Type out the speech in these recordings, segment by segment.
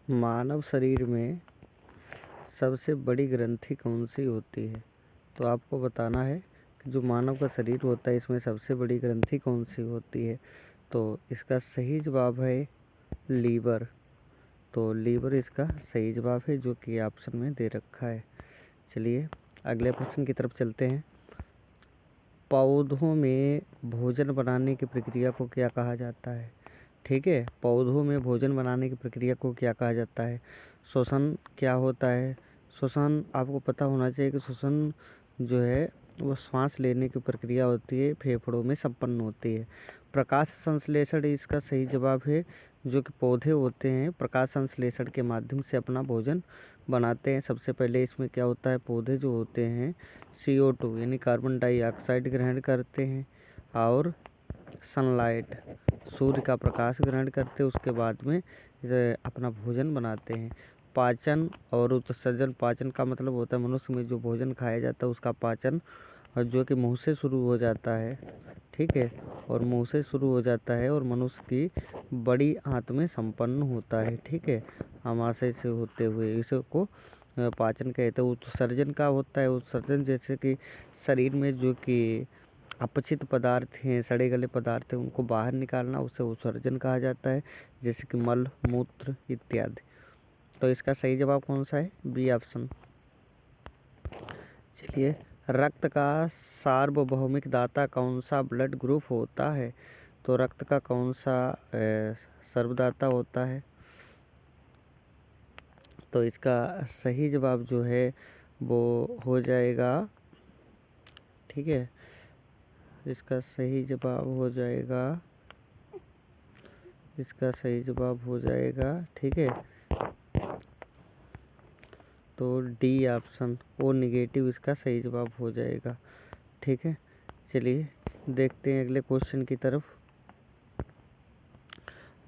मानव शरीर में सबसे बड़ी ग्रंथि कौन सी होती है? तो आपको बताना है कि जो मानव का शरीर होता है इसमें सबसे बड़ी ग्रंथि कौन सी होती है। तो इसका सही जवाब है लीवर। तो लीवर इसका सही जवाब है, जो कि ऑप्शन में दे रखा है। चलिए अगले प्रश्न की तरफ चलते हैं। पौधों में भोजन बनाने की प्रक्रिया को क्या कहा जाता है? ठीक है, पौधों में भोजन बनाने की प्रक्रिया को क्या कहा जाता है? श्वसन क्या होता है? श्वसन आपको पता होना चाहिए कि श्वसन जो है वो सांस लेने की प्रक्रिया होती है, फेफड़ों में संपन्न होती है। प्रकाश संश्लेषण इसका सही जवाब है। जो कि पौधे होते हैं प्रकाश संश्लेषण के माध्यम से अपना भोजन बनाते हैं। सबसे पहले इसमें क्या होता है, पौधे जो होते हैं CO2 यानी कार्बन डाइऑक्साइड ग्रहण करते हैं और सनलाइट सूर्य का प्रकाश ग्रहण करते हैं। उसके बाद में अपना भोजन बनाते हैं। पाचन और उत्सर्जन, पाचन का मतलब होता है मनुष्य में जो भोजन खाया जाता है उसका पाचन, और जो कि मुंह से शुरू हो जाता है। ठीक है, और मुंह से शुरू हो जाता है और मनुष्य की बड़ी आंत में संपन्न होता है। ठीक है, आमाशय से होते हुए इसको पाचन कहते हैं। उत्सर्जन का होता है उत्सर्जन, जैसे कि शरीर में जो कि अपचित पदार्थ हैं, सड़े गले पदार्थ हैं, उनको बाहर निकालना, उसे उत्सर्जन कहा जाता है, जैसे कि मल मूत्र इत्यादि। तो इसका सही जवाब कौन सा है? B option. चलिए, रक्त का सार्वभौमिक दाता कौन सा ब्लड ग्रुप होता है? तो रक्त का कौन सा सर्वदाता होता है? तो इसका सही जवाब जो है वो हो जाएगा, ठीक है, इसका सही जवाब हो जाएगा, इसका सही जवाब हो जाएगा, ठीक है, तो डी ऑप्शन ओ निगेटिव इसका सही जवाब हो जाएगा। ठीक है, चलिए देखते हैं अगले क्वेश्चन की तरफ।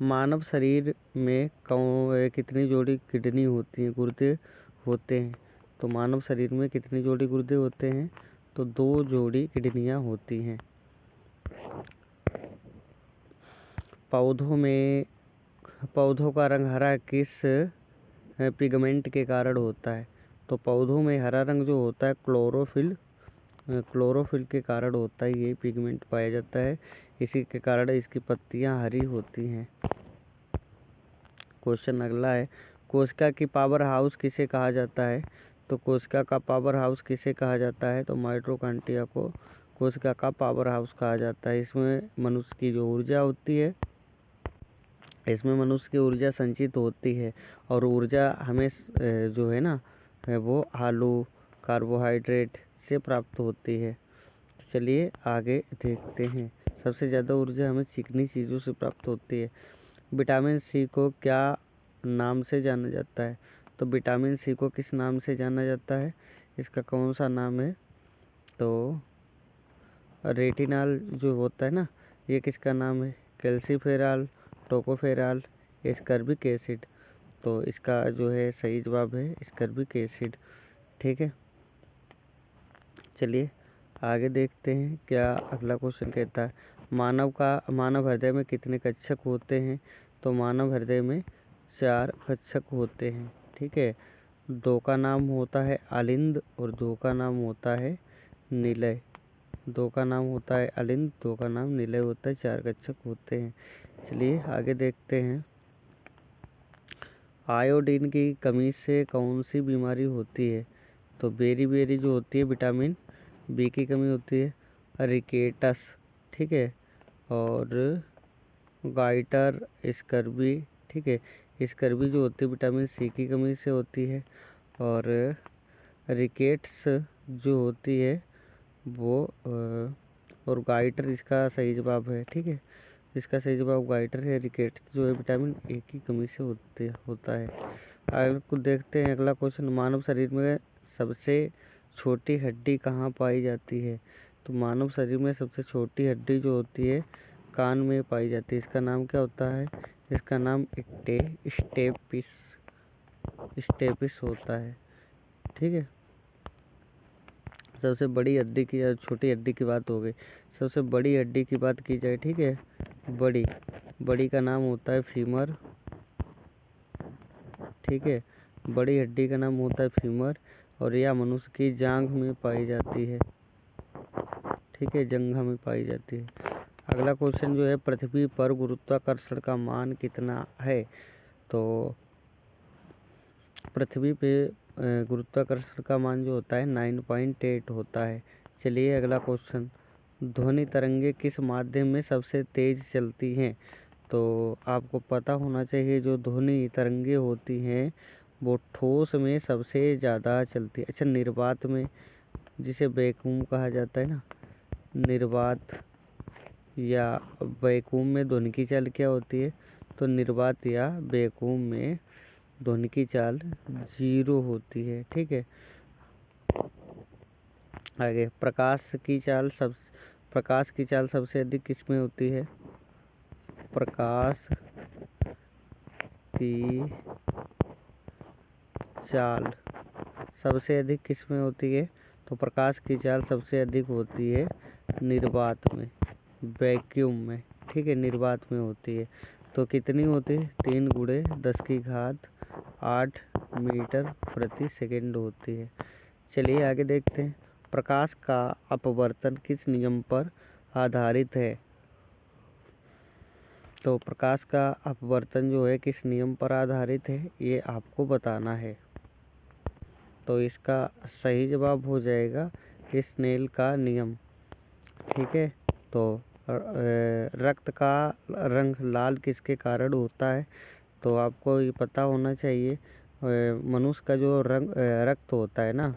मानव शरीर में कितनी जोड़ी किडनी होती हैं, गुर्दे होते हैं? तो मानव शरीर में कितनी जोड़ी गुर्दे होते हैं? तो 2 जोड़ी किडनियाँ होती हैं। पौधों का रंग हरा किस पिगमेंट के कारण होता है? तो पौधों में हरा रंग जो होता है क्लोरोफिल के कारण होता है। ये पिगमेंट पाया जाता है, इसी के कारण इसकी पत्तियां हरी होती हैं। क्वेश्चन अगला है, कोशिका की पावर हाउस किसे कहा जाता है? तो कोशिका का पावर हाउस किसे कहा जाता है? तो माइटोकॉन्ड्रिया को कोशिका का पावर हाउस कहा जाता है। इसमें मनुष्य की जो ऊर्जा होती है, इसमें मनुष्य की ऊर्जा संचित होती है, और ऊर्जा हमें जो है ना वो आलू कार्बोहाइड्रेट से प्राप्त होती है। चलिए आगे देखते हैं। सबसे ज़्यादा ऊर्जा हमें चिकनी चीज़ों से प्राप्त होती है। विटामिन सी को क्या नाम से जाना जाता है? तो विटामिन सी को किस नाम से जाना जाता है? इसका कौन सा नाम है? तो रेटिनॉल जो होता है ना, ये किसका नाम है? Calciferol, tocopherol, ascorbic acid. तो इसका जो है सही जवाब है एस्कर्बिक एसिड। ठीक है, चलिए आगे देखते हैं क्या अगला क्वेश्चन कहता है। मानव हृदय में कितने कक्षक होते हैं? तो मानव हृदय में 4 कक्षक होते हैं। ठीक है, 2 का नाम होता है अलिंद और 2 का नाम होता है निलय। 2 का नाम होता है अलिंद, 2 का नाम निलय होता है, 4 कक्षक होते हैं। चलिए आगे देखते हैं। आयोडीन की कमी से कौन सी बीमारी होती है? तो बेरी जो होती है विटामिन बी की कमी होती है, रिकेटस, ठीक है, और गाइटर स्कर्वी। ठीक है, स्कर्वी जो होती है विटामिन सी की कमी से होती है, और रिकेट्स जो होती है वो और गाइटर इसका सही जवाब है। ठीक है, इसका सही जवाब गाइटर है। रिकेट्स जो है विटामिन ए की कमी से होता है। अगले को देखते हैं अगला क्वेश्चन। मानव शरीर में सबसे छोटी हड्डी कहाँ पाई जाती है? तो मानव शरीर में सबसे छोटी हड्डी जो होती है कान में पाई जाती है। इसका नाम क्या होता है? इसका नाम स्टेपिस होता है। ठीक है, सबसे बड़ी हड्डी की या छोटी हड्डी की बात हो गई। सबसे बड़ी हड्डी की बात की जाए, ठीक है, बड़ी का नाम होता है फीमर। ठीक है। बड़ी हड्डी का नाम होता है फीमर, और यह मनुष्य की जांघ में पाई जाती है, ठीक है, जंघा में पाई जाती है। अगला क्वेश्चन जो है, पृथ्वी पर गुरुत्वाकर्षण का मान कितना है? तो पृथ्वी पे गुरुत्वाकर्षण का मान जो होता है 9.8 होता है। चलिए अगला क्वेश्चन, ध्वनि तरंगे किस माध्यम में सबसे तेज चलती हैं? तो आपको पता होना चाहिए, जो ध्वनि तरंगे होती हैं वो ठोस में सबसे ज़्यादा चलती है। अच्छा, निर्वात में, जिसे वैक्यूम कहा जाता है ना, निर्वात या वैक्यूम में ध्वनि की चाल क्या होती है? तो निर्वात या वैक्यूम में ध्वनि की चाल 0 होती है, ठीक है। आगे, प्रकाश की चाल सबसे अधिक किसमें होती है? प्रकाश की चाल सबसे अधिक किसमें होती है? तो प्रकाश की चाल सबसे अधिक होती है निर्वात में, वैक्यूम में, ठीक है, निर्वात में होती है। तो कितनी होती है? 3 × 10⁸ मीटर प्रति सेकंड होती है। चलिए आगे देखते हैं, प्रकाश का अपवर्तन किस नियम पर आधारित है? तो प्रकाश का अपवर्तन जो है किस नियम पर आधारित है, ये आपको बताना है। तो इसका सही जवाब हो जाएगा स्नेल का नियम, ठीक है। तो रक्त का रंग लाल किसके कारण होता है? तो आपको ये पता होना चाहिए, मनुष्य का जो रक्त होता है ना,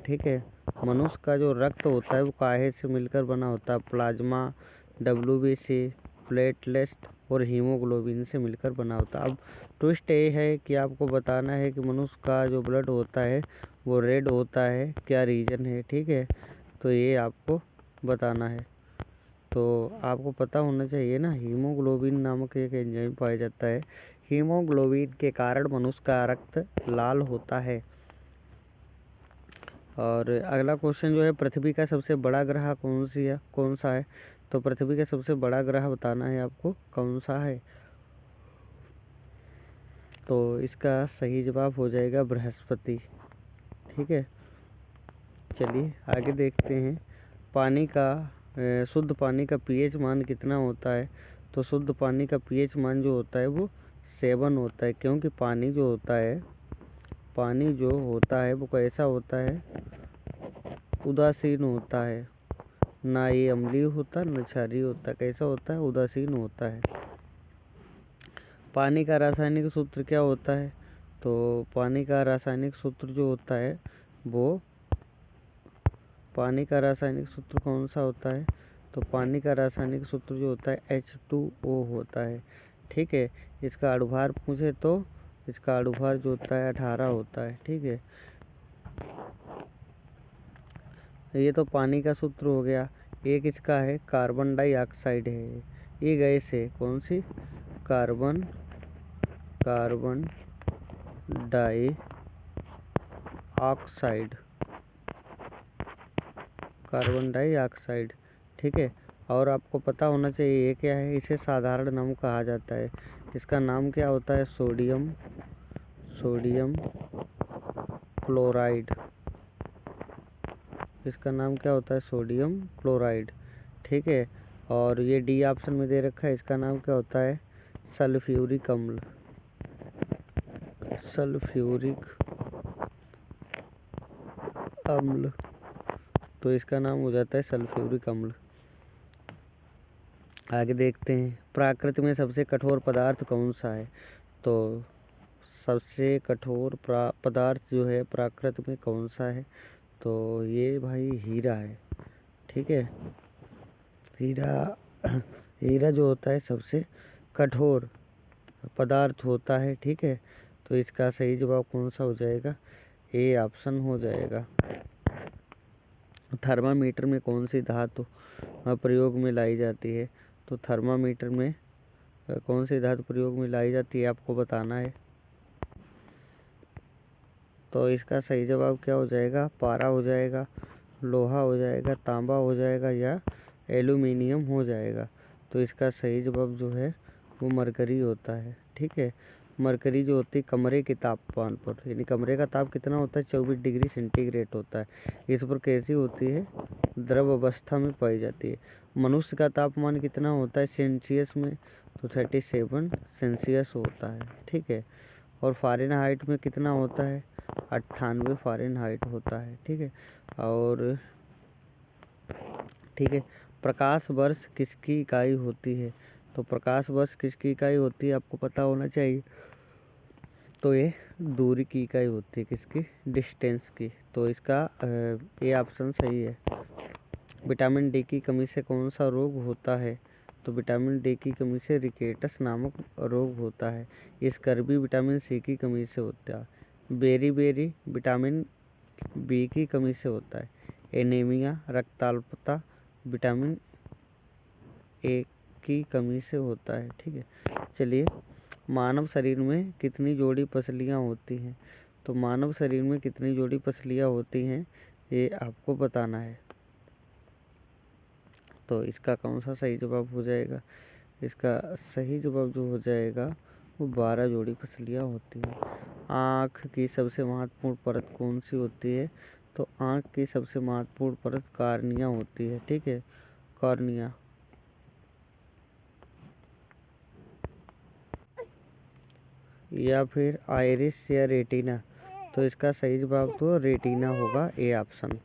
ठीक है, मनुष्य का जो रक्त होता है वो काहे से मिलकर बना होता है? प्लाज्मा, WBC, प्लेटलेट्स और हीमोग्लोबिन से मिलकर बना होता है। अब ट्विस्ट ये है कि आपको बताना है कि मनुष्य का जो ब्लड होता है वो रेड होता है, क्या रीज़न है, ठीक है। तो ये आपको बताना है। तो आपको पता होना चाहिए ना, हीमोग्लोबिन नामक एक एंजाइम पाया जाता है, हीमोग्लोबिन के कारण मनुष्य का रक्त लाल होता है। और अगला क्वेश्चन जो है, पृथ्वी का सबसे बड़ा ग्रह कौन सा है? तो पृथ्वी का सबसे बड़ा ग्रह बताना है आपको, कौन सा है? तो इसका सही जवाब हो जाएगा बृहस्पति, ठीक है। चलिए आगे देखते हैं, शुद्ध पानी का pH मान कितना होता है? तो शुद्ध पानी का pH मान जो होता है वो 7 होता है, क्योंकि पानी जो होता है वो कैसा होता है? उदासीन होता है, ना ये अम्लीय होता न क्षारीय होता। कैसा होता है? उदासीन होता है। पानी का रासायनिक सूत्र क्या होता है? तो पानी का रासायनिक सूत्र जो होता है वो, पानी का रासायनिक सूत्र कौन सा होता है? तो पानी का रासायनिक सूत्र जो होता है H2O होता है, ठीक है। इसका अणुभार पूछे तो इसका अणुभार जो होता है 18 होता है, ठीक है। ये तो पानी का सूत्र हो गया। एक इसका है, कार्बन डाइऑक्साइड है, ये गैस है, कौन सी? कार्बन डाइऑक्साइड, ठीक है। और आपको पता होना चाहिए ये क्या है, इसे साधारण नाम कहा जाता है। इसका नाम क्या होता है? Sodium chloride. इसका नाम क्या होता है? सोडियम क्लोराइड, ठीक है। और ये डी ऑप्शन में दे रखा है, इसका नाम क्या होता है? सल्फ्यूरिक अम्ल। तो इसका नाम हो जाता है सल्फ्यूरिक अम्ल। आगे देखते हैं, प्रकृति में सबसे कठोर पदार्थ कौन सा है? तो सबसे कठोर पदार्थ जो है प्रकृति में कौन सा है? तो ये भाई हीरा है, ठीक है। हीरा जो होता है सबसे कठोर पदार्थ होता है, ठीक है। तो इसका सही जवाब कौन सा हो जाएगा? ए ऑप्शन हो जाएगा। थर्मामीटर में कौन सी धातु प्रयोग में लाई जाती है? तो थर्मामीटर में कौन सी धातु प्रयोग में लाई जाती है आपको बताना है। तो इसका सही जवाब क्या हो जाएगा? पारा हो जाएगा, लोहा हो जाएगा, तांबा हो जाएगा, या एल्यूमिनियम हो जाएगा। तो इसका सही जवाब जो है वो मरकरी होता है, ठीक है। मरकरी जो होती है कमरे के तापमान पर, यानी कमरे का ताप कितना होता है 24 डिग्री सेंटीग्रेड होता है। इस पर कैसी होती है, द्रव अवस्था में पाई जाती है। मनुष्य का तापमान कितना होता है सेल्सियस में, तो 37 सेल्सियस होता है, ठीक है। और फ़ारेनहाइट में कितना होता है, 98 फ़ारेनहाइट होता है, ठीक है। और ठीक है, प्रकाश वर्ष किसकी इकाई होती है, तो प्रकाश वर्ष किसकी इकाई होती है आपको पता होना चाहिए। तो ये दूरी की इकाई होती है, किसकी, डिस्टेंस की। तो इसका ये ऑप्शन सही है। विटामिन डी की कमी से कौन सा रोग होता है, तो विटामिन डी की कमी से रिकेटस नामक रोग होता है। स्कर्वी विटामिन सी की कमी से होता है। बेरी विटामिन बी की कमी से होता है। एनीमिया रक्ताल्पता विटामिन ए की कमी से होता है, ठीक है। चलिए, मानव शरीर में कितनी जोड़ी पसलियाँ होती हैं, तो मानव शरीर में कितनी जोड़ी पसलियाँ होती हैं ये आपको बताना है। तो इसका कौन सा सही जवाब हो जाएगा, इसका सही जवाब जो हो जाएगा वो 12 जोड़ी पसलियाँ होती हैं। आँख की सबसे महत्वपूर्ण परत कौन सी होती है, तो आँख की सबसे महत्वपूर्ण परत कार्निया होती है, ठीक है, कार्निया। या फिर आइरिस या रेटिना, तो इसका सही जवाब तो रेटिना होगा, ए ऑप्शन।